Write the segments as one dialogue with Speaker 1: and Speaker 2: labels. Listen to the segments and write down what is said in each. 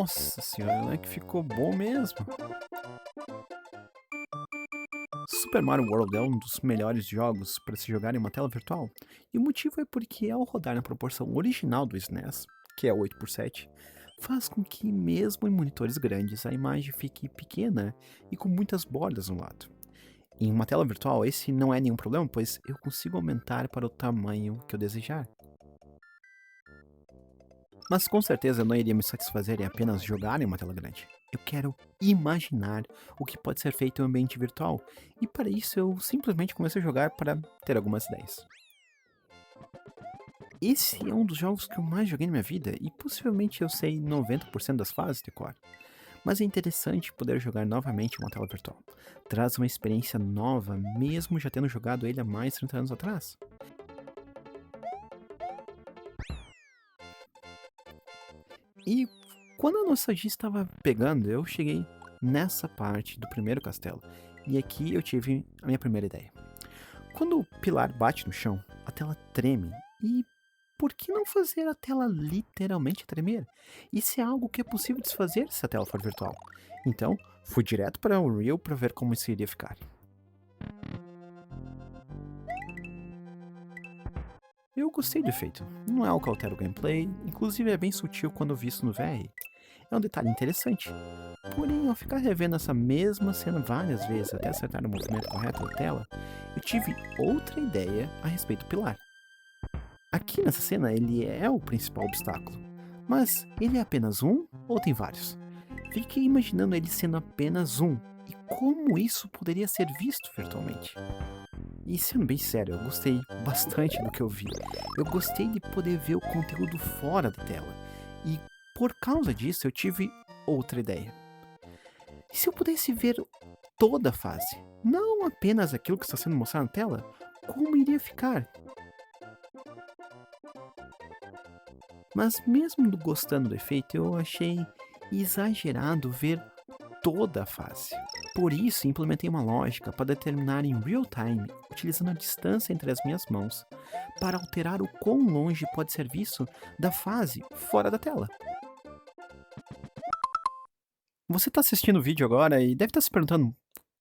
Speaker 1: Nossa senhora, né, que ficou bom mesmo. Super Mario World é um dos melhores jogos para se jogar em uma tela virtual, e o motivo é porque ao rodar na proporção original do SNES, que é 8:7, faz com que mesmo em monitores grandes a imagem fique pequena e com muitas bordas no lado. Em uma tela virtual esse não é nenhum problema, pois eu consigo aumentar para o tamanho que eu desejar. Mas com certeza eu não iria me satisfazer em apenas jogar em uma tela grande. Eu quero imaginar o que pode ser feito em um ambiente virtual, e para isso eu simplesmente comecei a jogar para ter algumas ideias. Esse é um dos jogos que eu mais joguei na minha vida e possivelmente eu sei 90% das fases de cor. Mas é interessante poder jogar novamente em uma tela virtual. Traz uma experiência nova, mesmo já tendo jogado ele há mais de 30 anos atrás. E quando a nostalgia estava pegando, eu cheguei nessa parte do primeiro castelo. E aqui eu tive a minha primeira ideia. Quando o pilar bate no chão, a tela treme. E por que não fazer a tela literalmente tremer? Isso é algo que é possível desfazer se a tela for virtual. Então, fui direto para o Unreal para ver como isso iria ficar. Eu gostei do efeito. Não é algo que altera o gameplay, inclusive é bem sutil quando visto no VR. É um detalhe interessante. Porém, ao ficar revendo essa mesma cena várias vezes até acertar o movimento correto da tela, eu tive outra ideia a respeito do pilar. Aqui nessa cena ele é o principal obstáculo, mas ele é apenas um ou tem vários? Fiquei imaginando ele sendo apenas um e como isso poderia ser visto virtualmente. E sendo bem sério, eu gostei bastante do que eu vi. Eu gostei de poder ver o conteúdo fora da tela. E por causa disso eu tive outra ideia. E se eu pudesse ver toda a fase, não apenas aquilo que está sendo mostrado na tela, como iria ficar? Mas mesmo gostando do efeito, eu achei exagerado ver toda a fase. Por isso, implementei uma lógica para determinar em real time, utilizando a distância entre as minhas mãos, para alterar o quão longe pode ser visto da fase fora da tela. Você está assistindo o vídeo agora e deve estar se perguntando: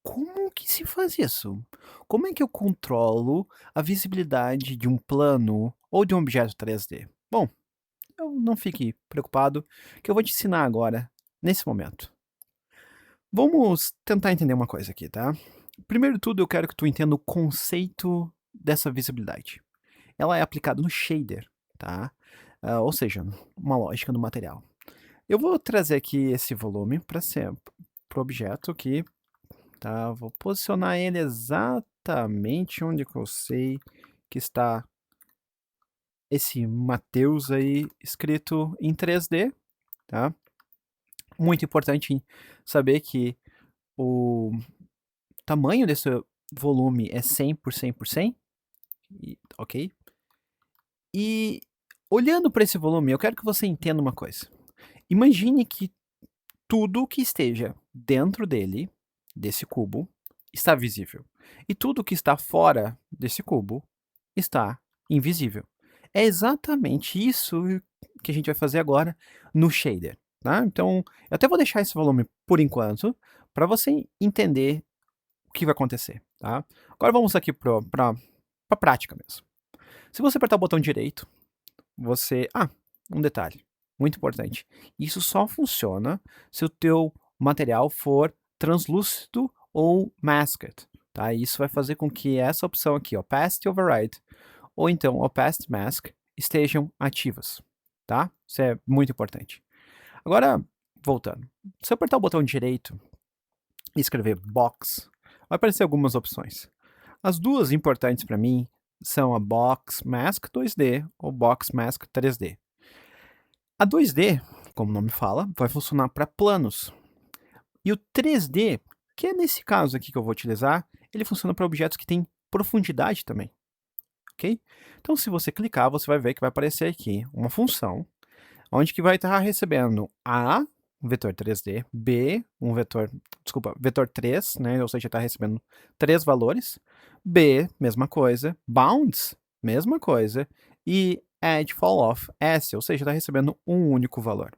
Speaker 1: como que se faz isso? Como é que eu controlo a visibilidade de um plano ou de um objeto 3D? Bom, então não fique preocupado, que eu vou te ensinar agora, nesse momento. Vamos tentar entender uma coisa aqui, tá? Primeiro de tudo, eu quero que tu entenda o conceito dessa visibilidade. Ela é aplicada no shader, tá? Ou seja, uma lógica do material. Eu vou trazer aqui esse volume para o objeto aqui, tá? Vou posicionar ele exatamente onde que eu sei que está esse Mateus aí escrito em 3D, tá? Muito importante saber que o tamanho desse volume é 100 por 100 por 100, ok? E olhando para esse volume, eu quero que você entenda uma coisa. Imagine que tudo que esteja dentro dele, desse cubo, está visível. E tudo que está fora desse cubo está invisível. É exatamente isso que a gente vai fazer agora no shader, tá? Então, eu até vou deixar esse volume por enquanto, para você entender o que vai acontecer, tá? Agora vamos aqui para a prática mesmo. Se você apertar o botão direito, um detalhe, muito importante. Isso só funciona se o teu material for translúcido ou masked, tá? Isso vai fazer com que essa opção aqui, Opacity Override, ou então Opacity Mask, estejam ativas, tá? Isso é muito importante. Agora, voltando. Se eu apertar o botão direito e escrever Box, vai aparecer algumas opções. As duas importantes para mim são a Box Mask 2D ou Box Mask 3D. A 2D, como o nome fala, vai funcionar para planos. E o 3D, que é nesse caso aqui que eu vou utilizar, ele funciona para objetos que têm profundidade também, ok? Então, se você clicar, você vai ver que vai aparecer aqui uma função, onde que vai estar recebendo A, um vetor 3D, B, vetor 3, né? Ou seja, está recebendo 3 valores, B, mesma coisa, bounds, mesma coisa, e add fall off, S, ou seja, está recebendo um único valor.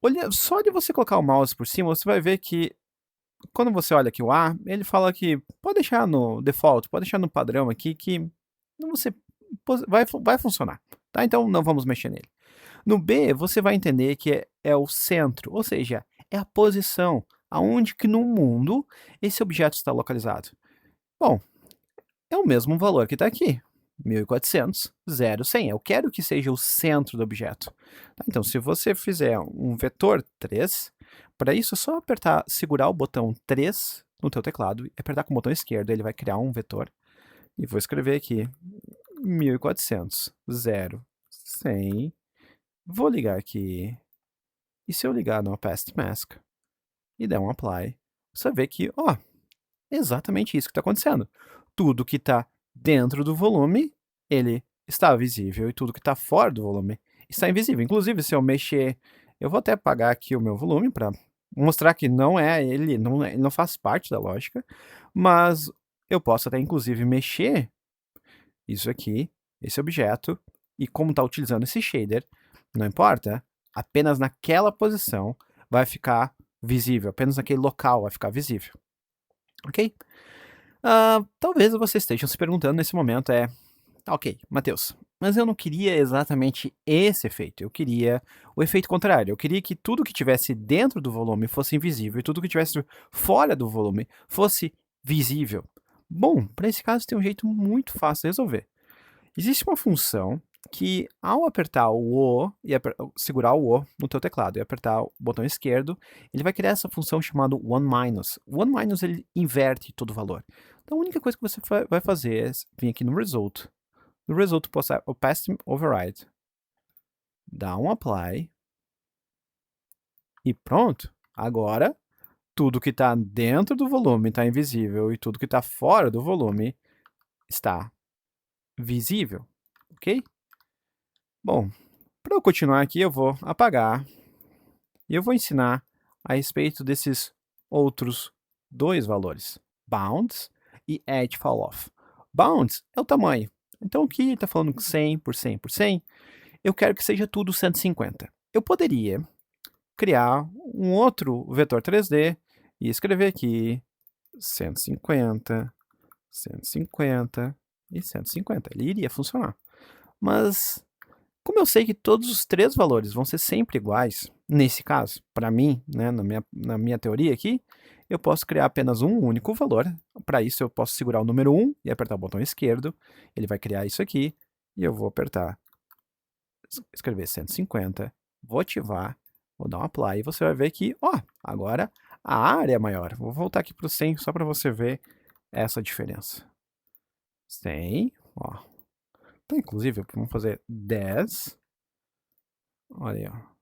Speaker 1: Olha, só de você colocar o mouse por cima, você vai ver que quando você olha aqui o A, ele fala que pode deixar no default, pode deixar no padrão aqui que você vai funcionar, tá? Então não vamos mexer nele. No B, você vai entender que é o centro, ou seja, é a posição, aonde que no mundo esse objeto está localizado. Bom, é o mesmo valor que está aqui, 1400, 100. Eu quero que seja o centro do objeto. Tá? Então, se você fizer um vetor 3, para isso é só segurar o botão 3 no teu teclado e apertar com o botão esquerdo, ele vai criar um vetor. E vou escrever aqui 1400, 100. Vou ligar aqui. E se eu ligar no Opacity Mask e der um Apply, você vai ver que, ó, é exatamente isso que está acontecendo. Tudo que está dentro do volume, ele está visível, e tudo que está fora do volume está invisível. Inclusive, se eu mexer, eu vou até apagar aqui o meu volume para mostrar que não é ele, ele não faz parte da lógica, mas eu posso até, inclusive, mexer isso aqui, esse objeto, e como está utilizando esse shader, não importa, apenas naquela posição vai ficar visível, apenas naquele local vai ficar visível, ok? Talvez você esteja se perguntando nesse momento ok, Matheus, mas eu não queria exatamente esse efeito, eu queria o efeito contrário, eu queria que tudo que tivesse dentro do volume fosse invisível e tudo que tivesse fora do volume fosse visível. Bom, para esse caso tem um jeito muito fácil de resolver. Existe uma função que, ao apertar o O e segurar o O no teu teclado e apertar o botão esquerdo, ele vai criar essa função chamada one-. O one- ele inverte todo o valor. Então, a única coisa que você vai fazer é vir aqui no Result. No Result, Opacity Override. Dá um Apply. E pronto. Agora, tudo que está dentro do volume está invisível e tudo que está fora do volume está visível. Ok? Bom, para eu continuar aqui, eu vou apagar e eu vou ensinar a respeito desses outros dois valores, bounds e edge falloff. Bounds é o tamanho. Então aqui está falando 100 por 100 por 100, eu quero que seja tudo 150. Eu poderia criar um outro vetor 3D e escrever aqui 150, 150 e 150. Ele iria funcionar. Mas como eu sei que todos os três valores vão ser sempre iguais, nesse caso, para mim, né, na minha teoria aqui, eu posso criar apenas um único valor. Para isso, eu posso segurar o número 1 e apertar o botão esquerdo. Ele vai criar isso aqui. E eu vou apertar, escrever 150, vou ativar, vou dar um apply. E você vai ver que, ó, agora a área é maior. Vou voltar aqui para o 100 só para você ver essa diferença. 100, ó. Então, inclusive, vamos fazer 10. Olha aí, ó.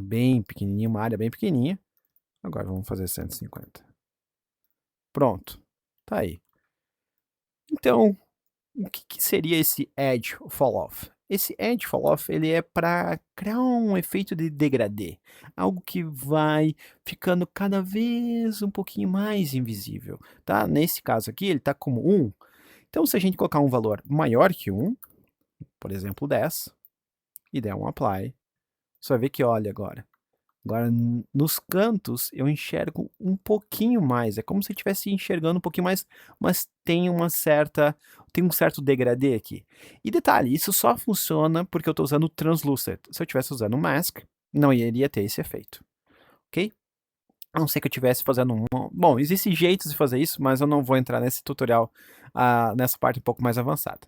Speaker 1: Bem pequenininho, uma área bem pequenininha. Agora vamos fazer 150. Pronto, tá aí. Então, o que seria esse Edge Fall-Off? Esse Edge Fall-Off ele é para criar um efeito de degradê, algo que vai ficando cada vez um pouquinho mais invisível, tá? Nesse caso aqui, ele está como 1. Então, se a gente colocar um valor maior que 1, por exemplo 10, e der um Apply, você vai ver que, olha agora, agora, nos cantos, eu enxergo um pouquinho mais. É como se eu estivesse enxergando um pouquinho mais, mas tem um certo degradê aqui. E detalhe, isso só funciona porque eu estou usando o Translucent. Se eu estivesse usando o Mask, não iria ter esse efeito, ok? A não ser que eu estivesse fazendo um... Bom, existem jeitos de fazer isso, mas eu não vou entrar nesse tutorial, nessa parte um pouco mais avançada.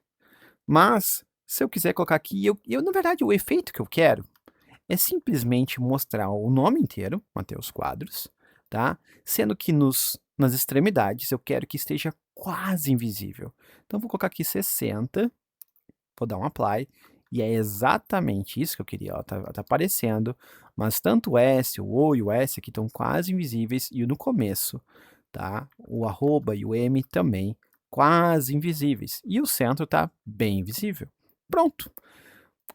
Speaker 1: Mas, se eu quiser colocar aqui, na verdade, o efeito que eu quero é simplesmente mostrar o nome inteiro, Mateus Quadros, tá? Sendo que nas extremidades eu quero que esteja quase invisível. Então vou colocar aqui 60, vou dar um apply, e é exatamente isso que eu queria, ó, tá aparecendo, mas tanto o S, o O e o S aqui estão quase invisíveis, e no começo, tá? O arroba e o M também quase invisíveis, e o centro tá bem visível. Pronto!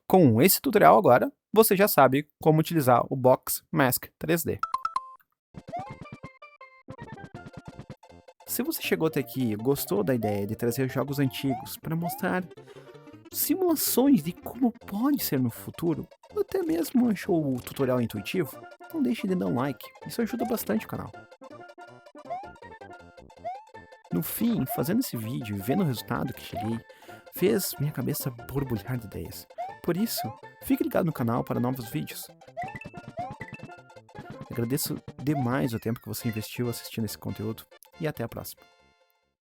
Speaker 1: Com esse tutorial agora, você já sabe como utilizar o Box Mask 3D. Se você chegou até aqui e gostou da ideia de trazer jogos antigos para mostrar simulações de como pode ser no futuro, ou até mesmo achou o tutorial intuitivo, não deixe de dar um like, isso ajuda bastante o canal. No fim, fazendo esse vídeo e vendo o resultado que cheguei, fez minha cabeça borbulhar de ideias. Por isso, fique ligado no canal para novos vídeos. Agradeço demais o tempo que você investiu assistindo esse conteúdo e até a próxima.